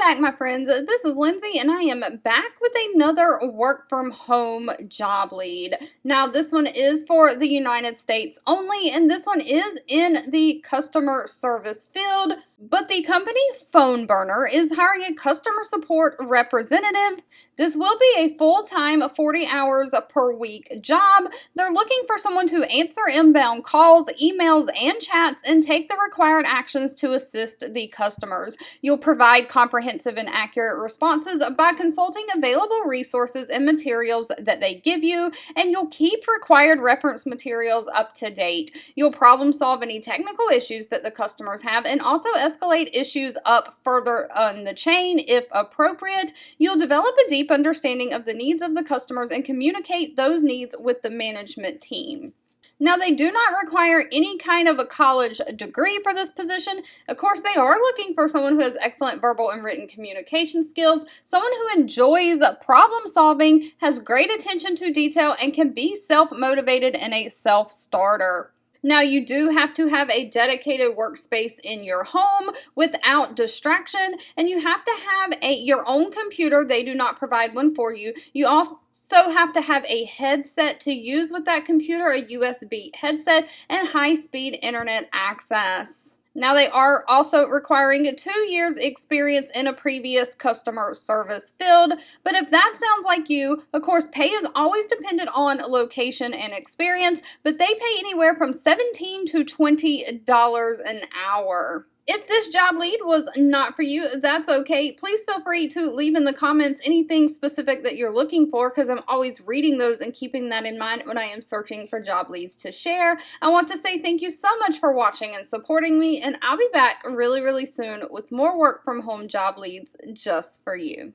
back, my friends. This is Lindsay, and I am back with another work from home job lead. Now, this one is for the United States only, and this one is in the customer service field. But the company Phone Burner is hiring a customer support representative. This will be a full-time 40 hours per week job. They're looking for someone to answer inbound calls, emails, and chats and take the required actions to assist the customers. You'll provide comprehensive and accurate responses by consulting available resources and materials that they give you, and you'll keep required reference materials up to date. You'll problem solve any technical issues that the customers have and also escalate issues up further on the chain if appropriate. You'll develop a deep understanding of the needs of the customers and communicate those needs with the management team. Now, they do not require any kind of a college degree for this position. Of course, they are looking for someone who has excellent verbal and written communication skills, someone who enjoys problem solving, has great attention to detail, and can be self-motivated and a self-starter. Now, you do have to have a dedicated workspace in your home without distraction, and you have to have your own computer. They do not provide one for you. You also have to have a headset to use with that computer, a USB headset, and high-speed internet access. Now, they are also requiring 2 years experience in a previous customer service field, but if that sounds like you, of course, pay is always dependent on location and experience, but they pay anywhere from $17 to $20 an hour. If this job lead was not for you, that's okay. Please feel free to leave in the comments anything specific that you're looking for, because I'm always reading those and keeping that in mind when I am searching for job leads to share. I want to say thank you so much for watching and supporting me, and I'll be back really, really soon with more work from home job leads just for you.